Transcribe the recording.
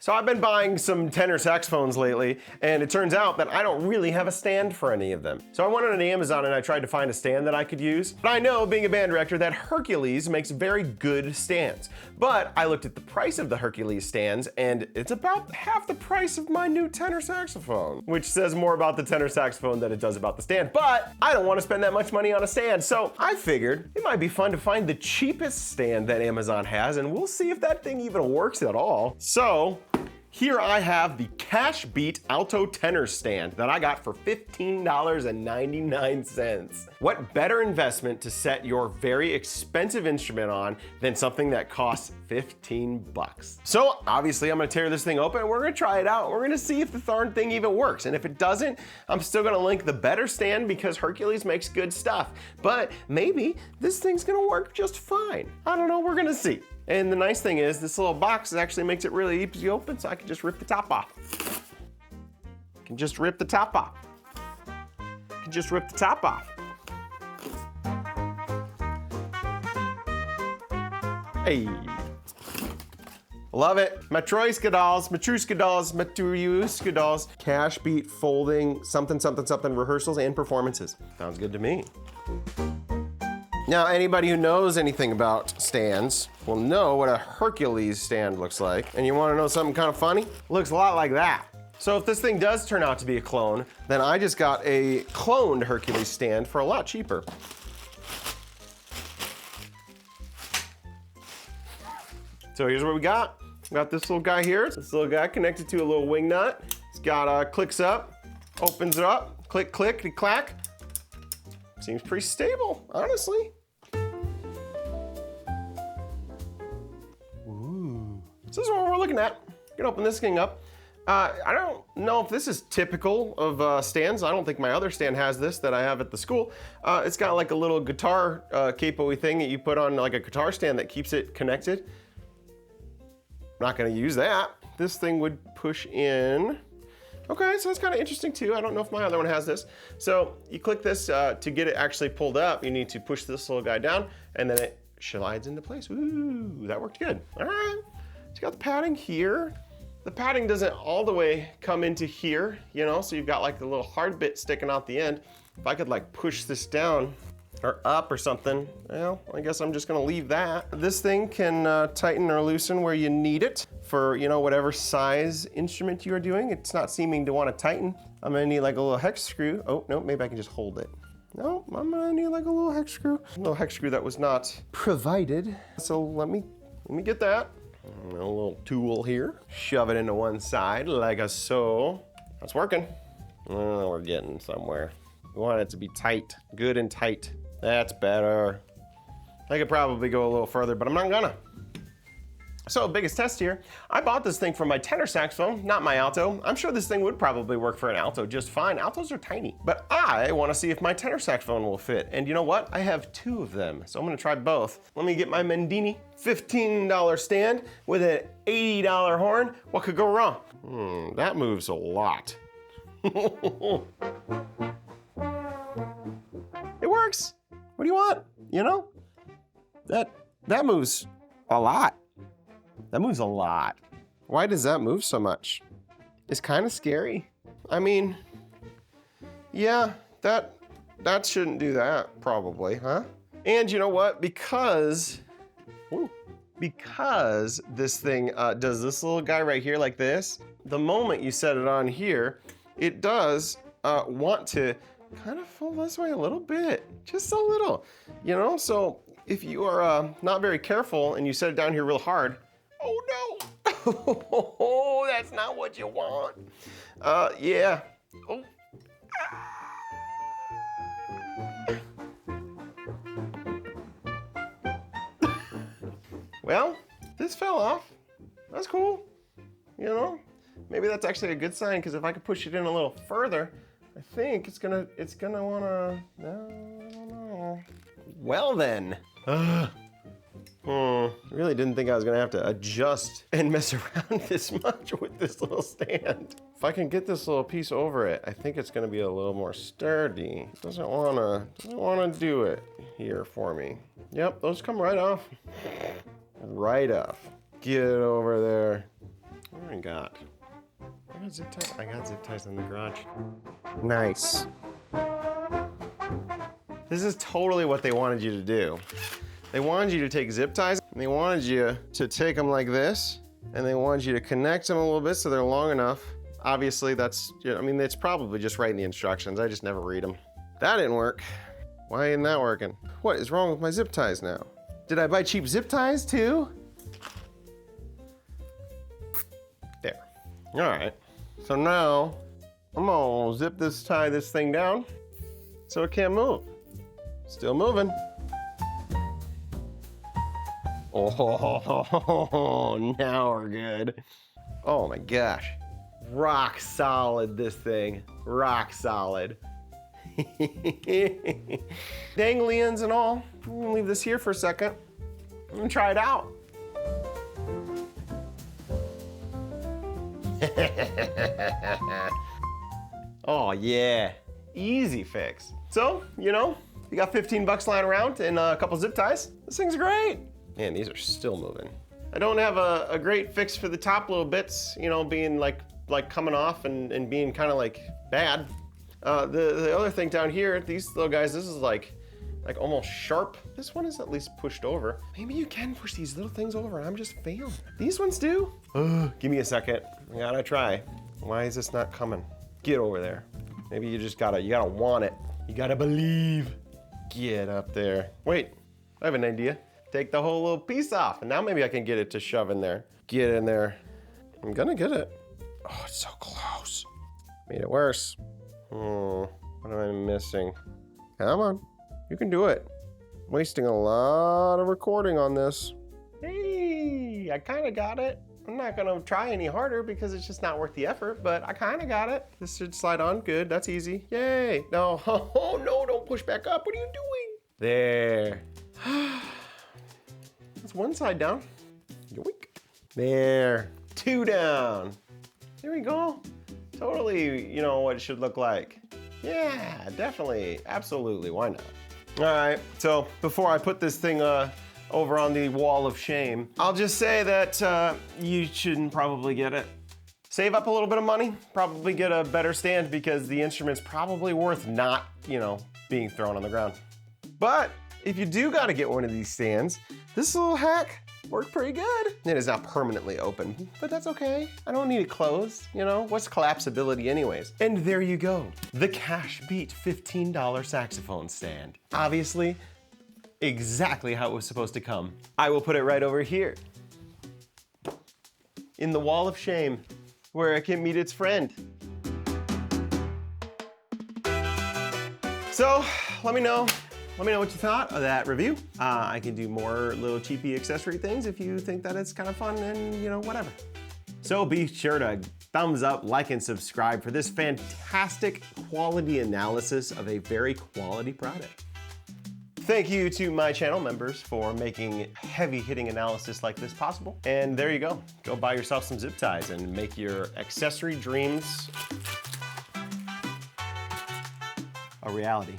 So I've been buying some tenor saxophones lately, and it turns out that I don't really have a stand for any of them. So I went on Amazon and I tried to find a stand that I could use. But I know, being a band director, that Hercules makes very good stands. But I looked at the price of the Hercules stands, and it's about half the price of my new tenor saxophone, which says more about the tenor saxophone than it does about the stand. But I don't want to spend that much money on a stand, so I figured it might be fun to find the cheapest stand that Amazon has, and we'll see if that thing even works at all. So here I have the Cash Beat Alto Tenor Stand that I got for $15.99. What better investment to set your very expensive instrument on than something that costs 15 bucks? So obviously I'm gonna tear this thing open and we're gonna try it out. We're gonna see if the darn thing even works. And if it doesn't, I'm still gonna link the better stand because Hercules makes good stuff. But maybe this thing's gonna work just fine. I don't know, we're gonna see. And the nice thing is this little box actually makes it really easy to open, so I can just rip the top off. I can just rip the top off. I can just rip the top off. Hey. Love it. Matryoshka dolls, Matryoshka dolls, Cash Beat folding, something, something, something, rehearsals and performances. Sounds good to me. Now, anybody who knows anything about stands will know what a Hercules stand looks like. And you wanna know something kind of funny? Looks a lot like that. So if this thing does turn out to be a clone, then I just got a cloned Hercules stand for a lot cheaper. So here's what we got. We got this little guy here. This little guy connected to a little wing nut. It's got clicks up, opens it up, click, click, clack. Seems pretty stable, honestly. Ooh. So this is what we're looking at. You can open this thing up. I don't know if this is typical of stands. I don't think my other stand has this that I have at the school. It's got like a little guitar capo-y thing that you put on like a guitar stand that keeps it connected. I'm not gonna use that. This thing would push in. Okay, so that's kind of interesting too. I don't know if my other one has this. So you click this to get it actually pulled up. You need to push this little guy down and then it slides into place. Ooh, that worked good. All right, so you got the padding here. The padding doesn't all the way come into here, you know, so you've got like the little hard bit sticking out the end. If I could like push this down or up or something, well, I guess I'm just gonna leave that. This thing can tighten or loosen where you need it for, you know, whatever size instrument you are doing. It's not seeming to want to tighten. I'm gonna need like a little hex screw. Oh, no, maybe I can just hold it. No, I'm gonna need like a little hex screw. A little hex screw that was not provided. So let me get that. A little tool here. Shove it into one side like so. That's working. Oh, we're getting somewhere. We want it to be tight, good and tight. That's better. I could probably go a little further, but I'm not gonna. So, biggest test here. I bought this thing for my tenor saxophone, not my alto. I'm sure this thing would probably work for an alto just fine. Altos are tiny. But I wanna see if my tenor saxophone will fit. And you know what? I have two of them, so I'm gonna try both. Let me get my Mendini $15 stand with an $80 horn. What could go wrong? That moves a lot. It works. What do you want? You know? That moves a lot. That moves a lot. Why does that move so much? It's kind of scary. I mean, yeah, that shouldn't do that, probably, huh? And you know what? Because this thing does this little guy right here like this, the moment you set it on here, it does want to kind of fall this way a little bit, just a little, you know? So if you are not very careful and you set it down here real hard, oh no, oh, that's not what you want. Yeah, oh. Well, this fell off. That's cool, you know? Maybe that's actually a good sign, because if I could push it in a little further, I think it's gonna wanna, no, I don't know. Well then. Really didn't think I was gonna have to adjust and mess around this much with this little stand. If I can get this little piece over it, I think it's gonna be a little more sturdy. It doesn't wanna do it here for me. Yep, those come right off. Right off. Get it over there. What do I got? I got zip ties. I got zip ties in the garage. Nice. This is totally what they wanted you to do. They wanted you to take zip ties, and they wanted you to take them like this, and they wanted you to connect them a little bit so they're long enough. Obviously, that's, I mean, it's probably just right in the instructions. I just never read them. That didn't work. Why isn't that working? What is wrong with my zip ties now? Did I buy cheap zip ties too? There. All right. So now I'm gonna tie this thing down so it can't move. Still moving. Oh, now we're good. Oh my gosh. Rock solid, this thing. Rock solid. Dangly ends and all. I'm gonna leave this here for a second. I'm gonna try it out. Oh yeah, easy fix. So, you know, you got 15 bucks lying around and a couple zip ties. This thing's great. Man, these are still moving. I don't have a great fix for the top little bits, you know, being like coming off and being kind of like bad. The other thing down here, these little guys, this is like almost sharp. This one is at least pushed over. Maybe you can push these little things over and I'm just failing. These ones do. Give me a second. I gotta try. Why is this not coming? Get over there. Maybe you gotta want it. You gotta believe. Get up there. Wait, I have an idea. Take the whole little piece off and now maybe I can get it to shove in there. Get in there. I'm gonna get it. Oh, it's so close. Made it worse. What am I missing? Come on, you can do it. Wasting a lot of recording on this. Hey, I kind of got it. I'm not gonna try any harder because it's just not worth the effort, but I kind of got it. This should slide on, good, that's easy. Yay, no, oh no, don't push back up. What are you doing? There. That's one side down. Yoink. There, 2 down. There we go. Totally, you know what it should look like. Yeah, definitely, absolutely, why not? All right, so before I put this thing over on the wall of shame, I'll just say that you shouldn't probably get it. Save up a little bit of money, probably get a better stand because the instrument's probably worth not, you know, being thrown on the ground. But if you do gotta get one of these stands, this little hack worked pretty good. It is not permanently open, but that's okay. I don't need it closed, you know? What's collapsibility anyways? And there you go, the Cash Beat $15 saxophone stand. Obviously, exactly how it was supposed to come. I will put it right over here in the wall of shame where it can meet its friend. So, let me know what you thought of that review. I can do more little cheapy accessory things if you think that it's kind of fun and, you know, whatever. So be sure to thumbs up, like, and subscribe for this fantastic quality analysis of a very quality product. Thank you to my channel members for making heavy-hitting analysis like this possible. And there you go. Go buy yourself some zip ties and make your accessory dreams a reality.